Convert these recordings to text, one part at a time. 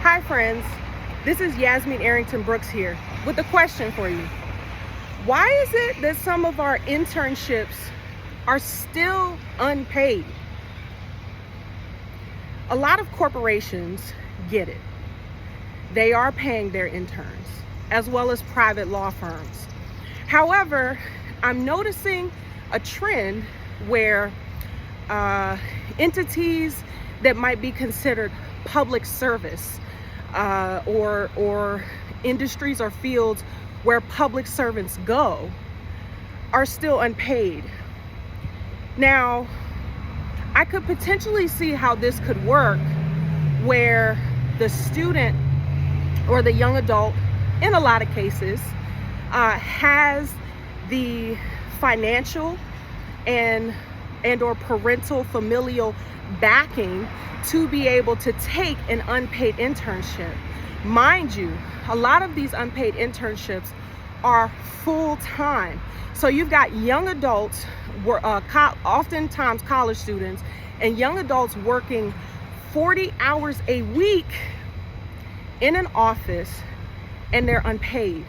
Hi friends, this is Yasmin Arrington Brooks here with a question for you. Why is it that some of our internships are still unpaid? A lot of corporations get it. They are paying their interns, as well as private law firms. However, I'm noticing a trend where entities that might be considered public service or industries or fields where public servants go are still unpaid. Now, I could potentially see how this could work where the student or the young adult, in a lot of cases, has the financial and or parental familial backing to be able to take an unpaid internship. Mind you, a lot of these unpaid internships are full-time. So you've got young adults, oftentimes college students, and young adults working 40 hours a week in an office, and they're unpaid.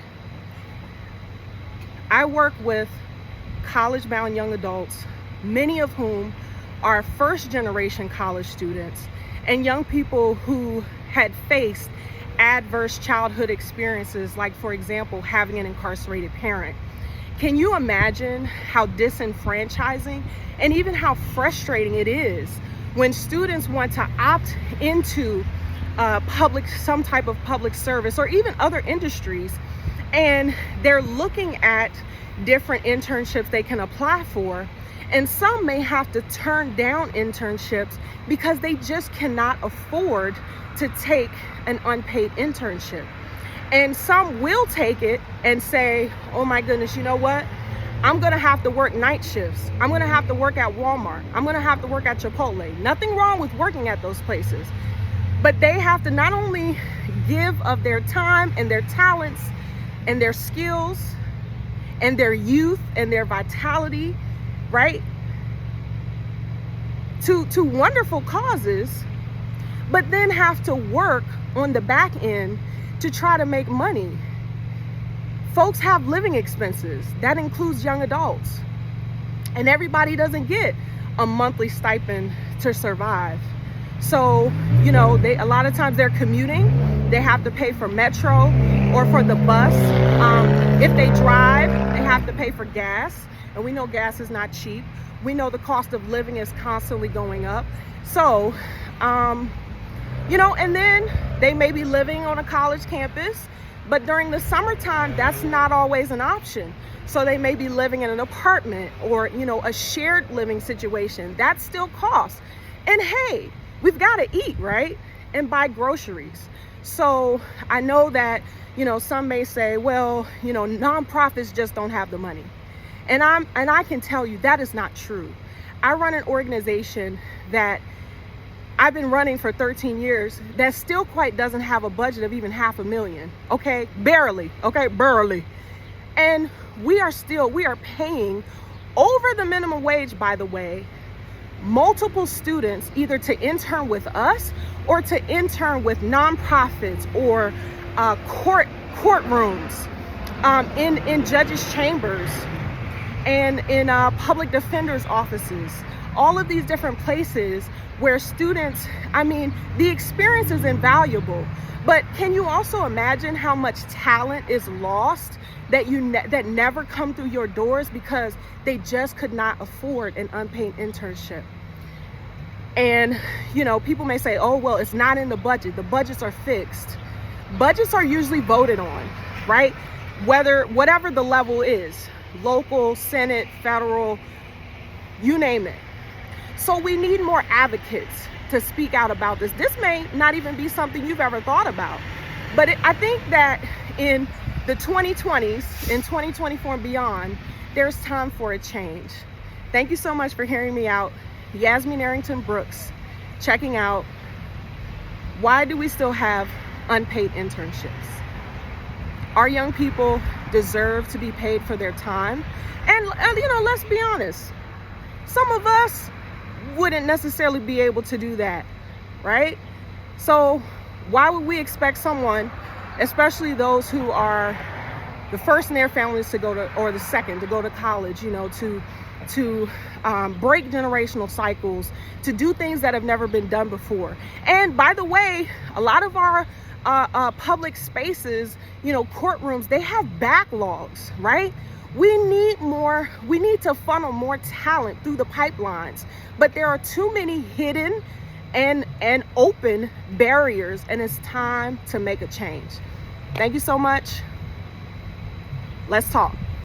I work with college-bound young adults, many of whom are first-generation college students and young people who had faced adverse childhood experiences, like, for example, having an incarcerated parent. Can you imagine how disenfranchising and even how frustrating it is when students want to opt into some type of public service or even other industries, and they're looking at different internships they can apply for, and some may have to turn down internships because they just cannot afford to take an unpaid internship. And some will take it and say, oh my goodness, you know what? I'm gonna have to work night shifts. I'm gonna have to work at Walmart. I'm gonna have to work at Chipotle. Nothing wrong with working at those places, but they have to not only give of their time and their talents and their skills and their youth and their vitality, right, to wonderful causes, but then have to work on the back end to try to make money. Folks have living expenses. That includes young adults. And everybody doesn't get a monthly stipend to survive. So, a lot of times they're commuting. They have to pay for metro or for the bus. If they drive, they have to pay for gas. And we know gas is not cheap. We know the cost of living is constantly going up. So, and then they may be living on a college campus, but during the summertime, that's not always an option. So they may be living in an apartment or, a shared living situation. That still costs. And hey, we've got to eat, right? And buy groceries. So I know that, some may say, well, nonprofits just don't have the money. And I can tell you that is not true. I run an organization that I've been running for 13 years that still quite doesn't have a budget of even $500,000. Okay, barely. Okay, barely. And we are paying over the minimum wage, by the way, multiple students either to intern with us or to intern with nonprofits or courtrooms, in judges' chambers, and in public defenders' offices, all of these different places where students, the experience is invaluable, but can you also imagine how much talent is lost that that never come through your doors because they just could not afford an unpaid internship? And, people may say, oh, well, it's not in the budget. The budgets are fixed. Budgets are usually voted on, right? Whatever the level is, local, Senate, federal, you name it. So we need more advocates to speak out about this. This may not even be something you've ever thought about, but I think that in the 2020s, in 2024 and beyond, there's time for a change. Thank you so much for hearing me out. Yasmin Arrington Brooks, checking out, why do we still have unpaid internships? Our young people deserve to be paid for their time. And let's be honest, some of us wouldn't necessarily be able to do that, right? So Why would we expect someone, especially those who are the first in their families to go to, or the second to go to college, to break generational cycles, to do things that have never been done before? And by the way, a lot of our public spaces, courtrooms, they have backlogs, right? We need to funnel more talent through the pipelines, but there are too many hidden and open barriers, and it's time to make a change. Thank you so much. Let's talk.